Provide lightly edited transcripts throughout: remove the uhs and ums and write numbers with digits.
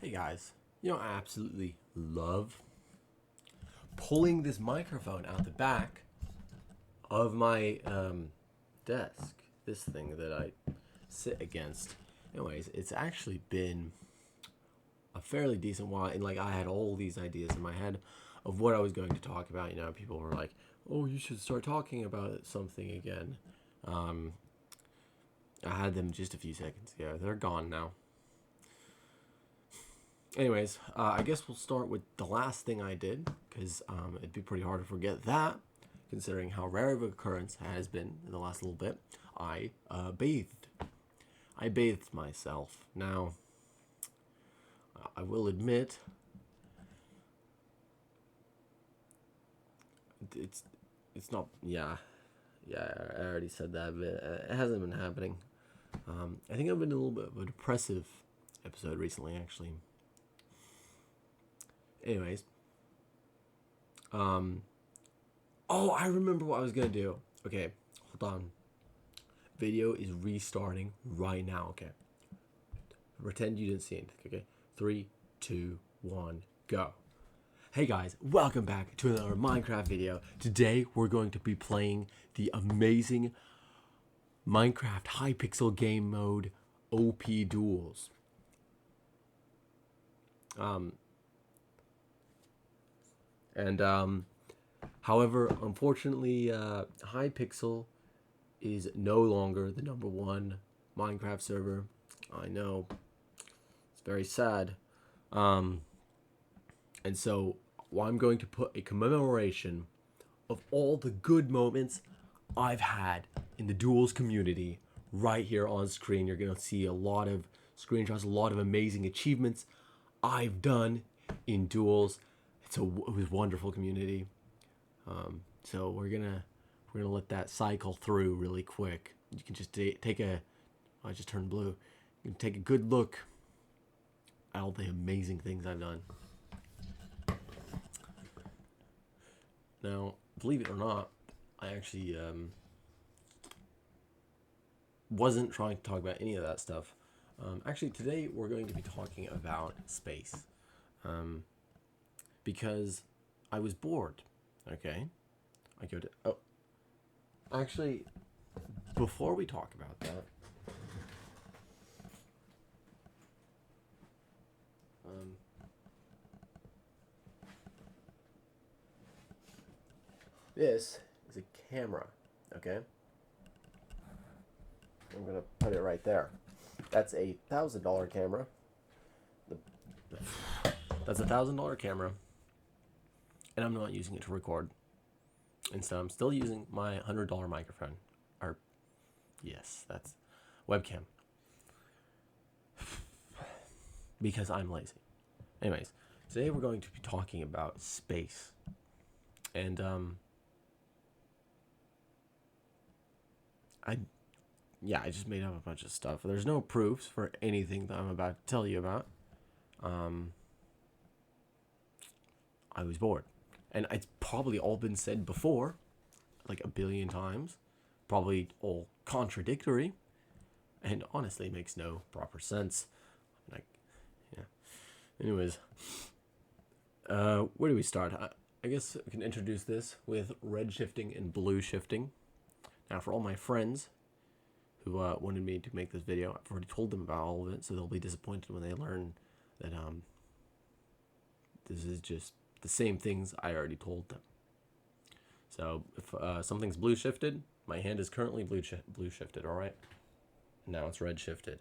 Hey guys, I absolutely love pulling this microphone out the back of my desk. This thing that I sit against. Anyways, it's actually been a fairly decent while, and I had all these ideas in my head of what I was going to talk about. People were like, "Oh, you should start talking about something again." Um, I had them just a few seconds ago. They're gone now. Anyways, I guess we'll start with the last thing I did, because it'd be pretty hard to forget that, considering how rare of an occurrence it has been in the last little bit. I bathed. I bathed myself. Now, I will admit, it's not. Yeah. I already said that, but it hasn't been happening. I think I've been in a little bit of a depressive episode recently, actually. Anyways, oh, I remember what I was gonna do. Okay, hold on. Video is restarting right now. Okay, pretend you didn't see anything. Okay, 3, 2, 1, go. Hey guys, welcome back to another Minecraft video. Today we're going to be playing the amazing Minecraft Hypixel game mode OP Duels. However, unfortunately, Hypixel is no longer the #1 Minecraft server. I know, it's very sad. And so I'm going to put a commemoration of all the good moments I've had in the duels community right here on screen. You're going to see a lot of screenshots, a lot of amazing achievements I've done in duels. It was a wonderful community. So we're gonna let that cycle through really quick. You can just take a. I just turned blue. You can take a good look at all the amazing things I've done. Now, believe it or not, I actually wasn't trying to talk about any of that stuff. Actually, today we're going to be talking about space, because I was bored. Okay, I go to. Oh, actually, before we talk about that, this is a camera. Okay, I'm gonna put it right there. That's a $1,000 camera. That's a $1,000 camera, and I'm not using it to record. Instead, I'm still using my $100 microphone. Or, yes, that's webcam. Because I'm lazy. Anyways, today we're going to be talking about space. And, I just made up a bunch of stuff. There's no proofs for anything that I'm about to tell you about. I was bored. And it's probably all been said before, like a billion times. Probably all contradictory. And honestly, makes no proper sense. Yeah. Anyways, where do we start? I guess we can introduce this with red shifting and blue shifting. Now, for all my friends who wanted me to make this video, I've already told them about all of it, so they'll be disappointed when they learn that this is just the same things I already told them. So if something's blue shifted, my hand is currently blue shifted, all right? Now it's red shifted.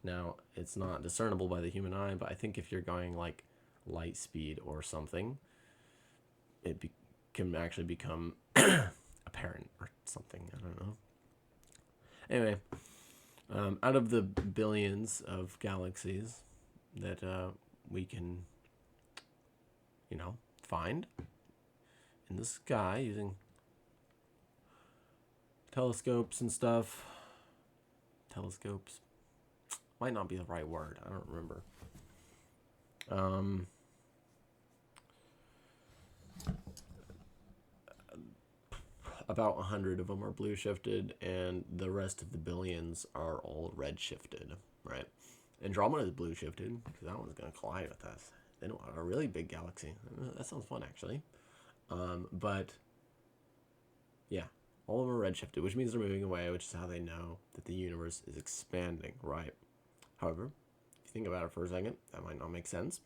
Now, it's not discernible by the human eye, but I think if you're going like light speed or something, it can actually become apparent or something. I don't know. Anyway, out of the billions of galaxies that we can, find in the sky using telescopes and stuff. Telescopes might not be the right word. I don't remember. About 100 of them are blue shifted, and the rest of the billions are all red shifted, right? Andromeda is blue shifted because that one's going to collide with us. Then a really big galaxy. That sounds fun, actually. But yeah, all of them are red shifted, which means they're moving away, which is how they know that the universe is expanding, right? However, if you think about it for a second, that might not make sense.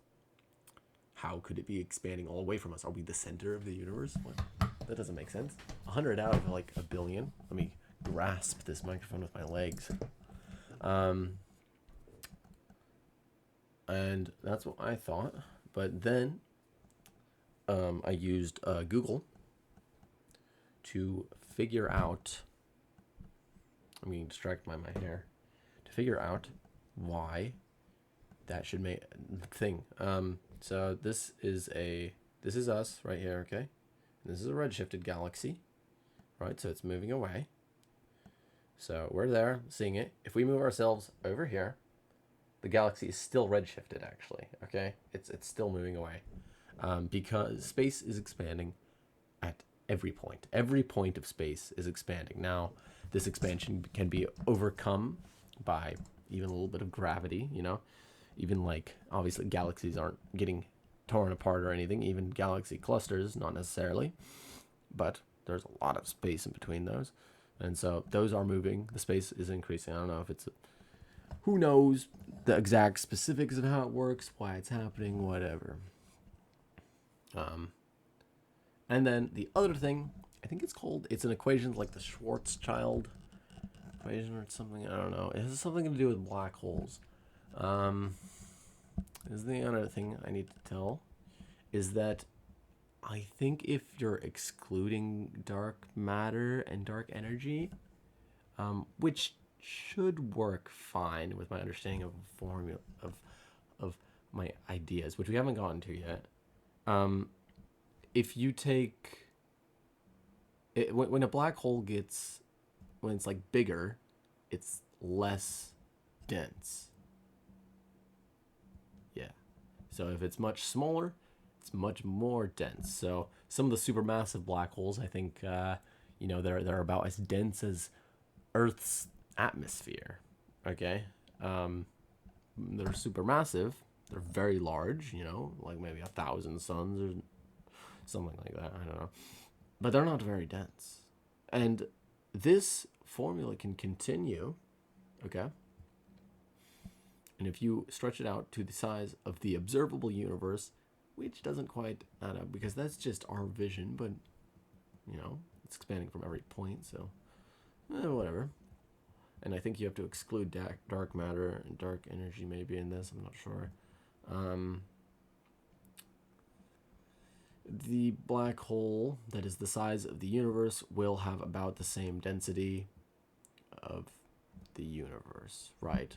How could it be expanding all away from us? Are we the center of the universe? What? That doesn't make sense. 100 out of like a billion. Let me grasp this microphone with my legs. And that's what I thought. But then I used Google to figure out. I'm getting distracted by my hair. To figure out why that should make thing. So this is us right here, okay? And this is a redshifted galaxy, right? So it's moving away. So we're there, seeing it. If we move ourselves over here, the galaxy is still redshifted, actually, okay? It's still moving away because space is expanding at every point. Every point of space is expanding. Now, this expansion can be overcome by even a little bit of gravity, you know? Even like, obviously, galaxies aren't getting torn apart or anything. Even galaxy clusters, not necessarily. But there's a lot of space in between those. And so those are moving. The space is increasing. I don't know if it's... who knows the exact specifics of how it works, why it's happening, whatever. And then the other thing, I think it's an equation like the Schwarzschild equation or something. I don't know. It has something to do with black holes. Is the other thing I need to tell is that I think if you're excluding dark matter and dark energy, which should work fine with my understanding of formula of my ideas, which we haven't gotten to yet. If you take it, when a black hole when it's like bigger, it's less dense. Yeah. So if it's much smaller, it's much more dense. So some of the supermassive black holes, I think, they're about as dense as Earth's atmosphere. Okay. They're supermassive. They're very large. Like maybe 1,000 suns or something like that. I don't know. But they're not very dense. And this formula can continue. Okay. And if you stretch it out to the size of the observable universe, which doesn't quite add up because that's just our vision, but, it's expanding from every point, so whatever. And I think you have to exclude dark matter and dark energy maybe in this. I'm not sure. The black hole that is the size of the universe will have about the same density of the universe, right?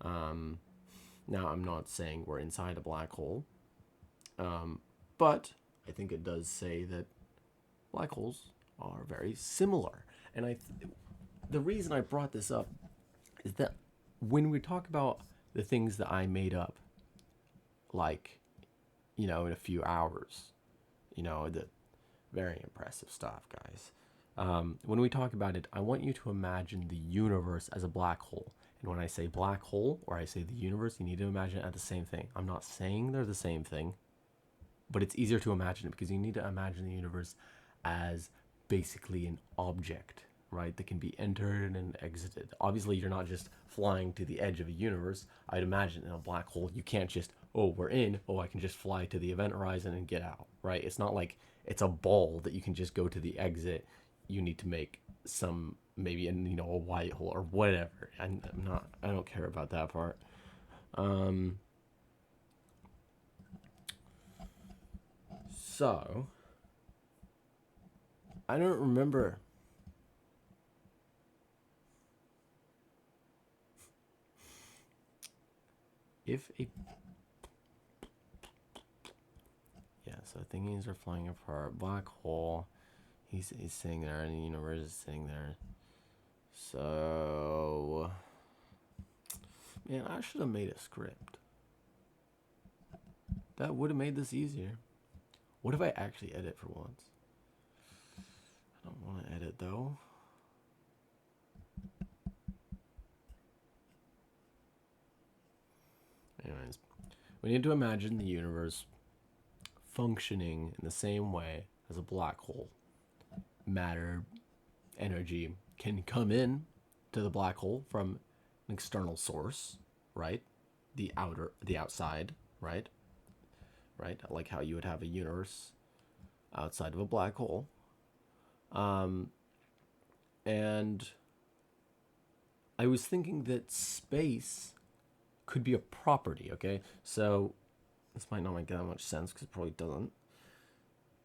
Now, I'm not saying we're inside a black hole, but I think it does say that black holes are very similar. And the reason I brought this up is that when we talk about the things that I made up, like, in a few hours, the very impressive stuff, guys. When we talk about it, I want you to imagine the universe as a black hole. And when I say black hole or I say the universe, you need to imagine it as the same thing. I'm not saying they're the same thing, but it's easier to imagine it because you need to imagine the universe as basically an object, right, that can be entered and exited. Obviously, you're not just flying to the edge of a universe. I'd imagine in a black hole, you can't just, we're in, I can just fly to the event horizon and get out, right? It's not like it's a ball that you can just go to the exit. You need to make some, maybe, a white hole or whatever. I don't care about that part. So, I don't remember. So thingies are flying apart. Black hole. He's sitting there, and the universe is sitting there. So, man, I should have made a script. That would have made this easier. What if I actually edit for once? I don't want to edit though. Anyways, we need to imagine the universe functioning in the same way as a black hole. Matter, energy can come in to the black hole from an external source, right? The outside, right? Right? Like how you would have a universe outside of a black hole. And I was thinking that space could be a property, okay? So this might not make that much sense because it probably doesn't.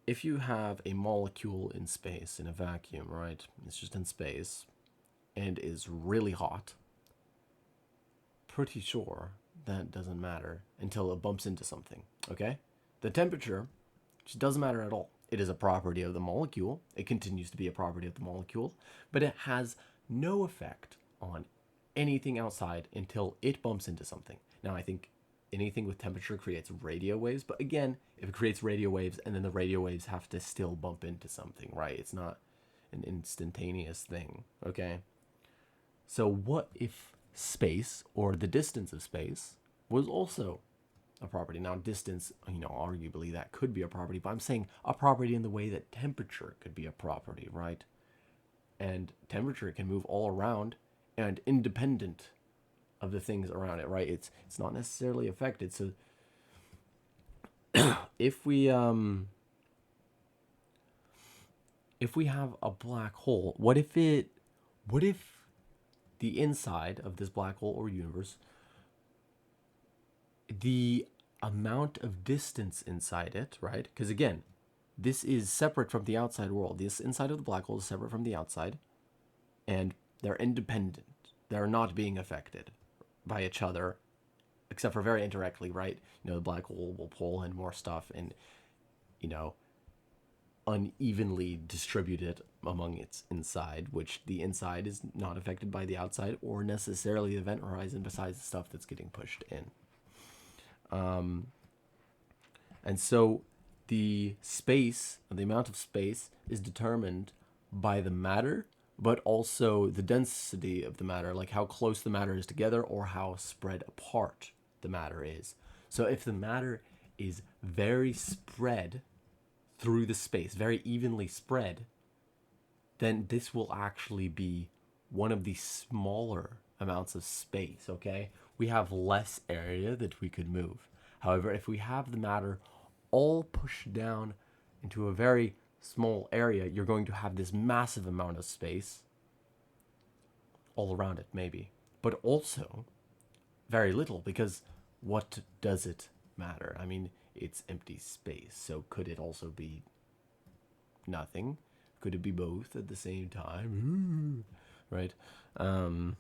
If you have a molecule in space, in a vacuum, right? It's just in space and is really hot. Pretty sure that doesn't matter until it bumps into something, okay? The temperature just doesn't matter at all. It is a property of the molecule. It continues to be a property of the molecule, but it has no effect on anything outside until it bumps into something. Now, I think anything with temperature creates radio waves, but again, if it creates radio waves and then the radio waves have to still bump into something, right? It's not an instantaneous thing, okay? So what if space, or the distance of space, was also a property? Now, distance, arguably that could be a property, but I'm saying a property in the way that temperature could be a property, right? And temperature can move all around and independent of the things around it, right? It's not necessarily affected. So if we have a black hole, what if the inside of this black hole or universe, the amount of distance inside it, right? Because again, this is separate from the outside world. This inside of the black hole is separate from the outside, and they're independent. They're not being affected by each other, except for very indirectly, right? The black hole will pull in more stuff and, unevenly distribute it among its inside, which the inside is not affected by the outside or necessarily the event horizon besides the stuff that's getting pushed in. And so the space, the amount of space, is determined by the matter, but also the density of the matter, like how close the matter is together or how spread apart the matter is. So if the matter is very spread through the space, very evenly spread, then this will actually be one of the smaller amounts of space, okay? We have less area that we could move. However, if we have the matter all pushed down into a very small area, you're going to have this massive amount of space all around it, maybe, but also very little, because what does it matter? I mean, it's empty space, so could it also be nothing? Could it be both at the same time? Right? And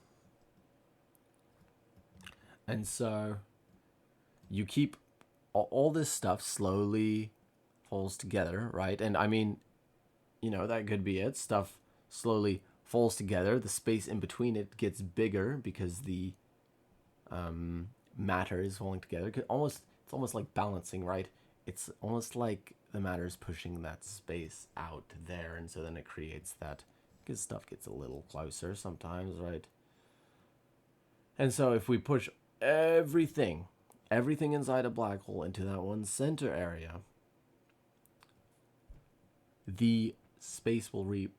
so you keep all this stuff slowly falls together, right? And I mean, that could be it. Stuff slowly falls together. The space in between it gets bigger because the matter is falling together. It's almost like balancing, right? It's almost like the matter is pushing that space out there, and so then it creates that, because stuff gets a little closer sometimes, right? And so if we push everything inside a black hole into that one center area, the space will the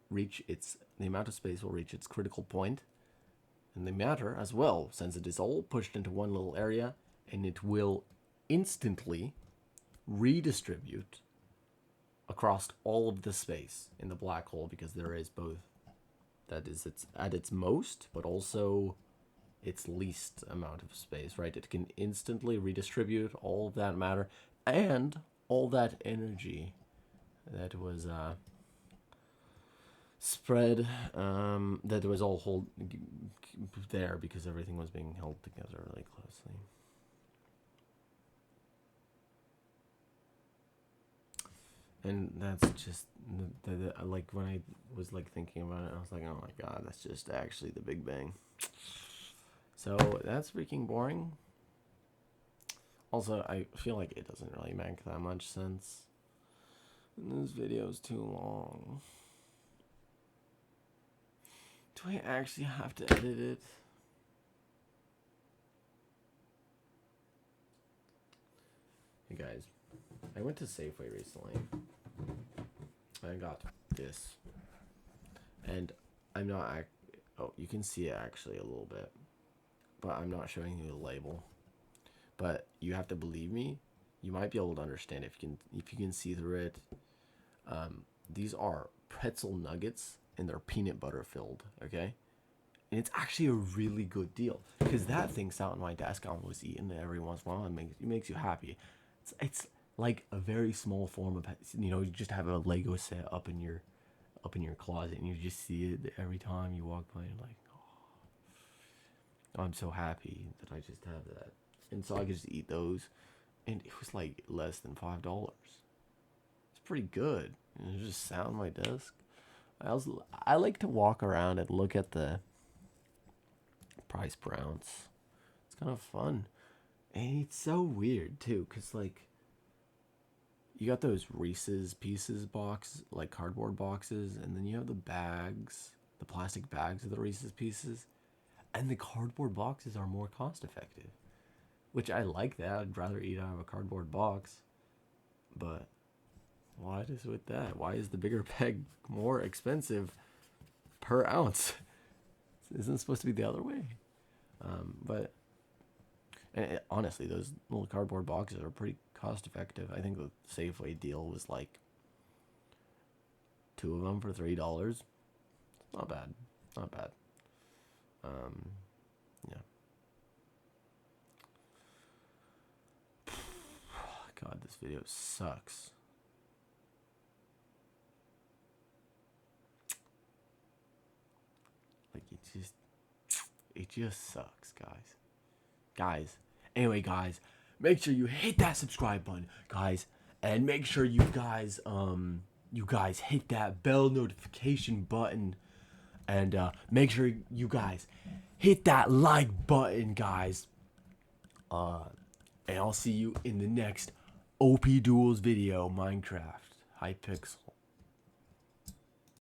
amount of space will reach its critical point, and the matter as well, since it is all pushed into one little area, and it will instantly redistribute across all of the space in the black hole, because there is both, that is, it's at its most, but also its least amount of space, right? It can instantly redistribute all of that matter and all that energy that was spread, that was all hold there because everything was being held together really closely. And that's just like when I was like thinking about it, I was like, oh my god, that's just actually the Big Bang. So that's freaking boring. Also, I feel like it doesn't really make that much sense. And this video is too long. Do I actually have to edit it? Hey guys, I went to Safeway recently. I got this, and I'm not. Oh, you can see it actually a little bit, but I'm not showing you the label. But you have to believe me. You might be able to understand if you can see through it. These are pretzel nuggets, and they're peanut butter filled. Okay, and it's actually a really good deal because that thing sat on my desk. I was eating it every once in a while. It makes you happy. It's like a very small form of, you just have a Lego set up in your closet, and you just see it every time you walk by. And you're like, oh, I'm so happy that I just have that, and so I could just eat those, and it was like less than $5. It's pretty good. And it just sat on my desk. I like to walk around and look at the price per ounce. It's kind of fun, and it's so weird too, cause like you got those Reese's Pieces box, like cardboard boxes, and then you have the bags, the plastic bags of the Reese's Pieces, and the cardboard boxes are more cost effective, which I like that. I'd rather eat out of a cardboard box, but why is with that? Why is the bigger bag more expensive per ounce? Isn't it supposed to be the other way? But honestly, those little cardboard boxes are pretty cost effective. I think the Safeway deal was like 2 of them for $3. Not bad. Not bad. Yeah. God, this video sucks. Like it just sucks, guys. Anyway, guys, make sure you hit that subscribe button, guys, and make sure you guys hit that bell notification button, and make sure you guys hit that like button, guys. And I'll see you in the next OP Duels video, Minecraft Hypixel.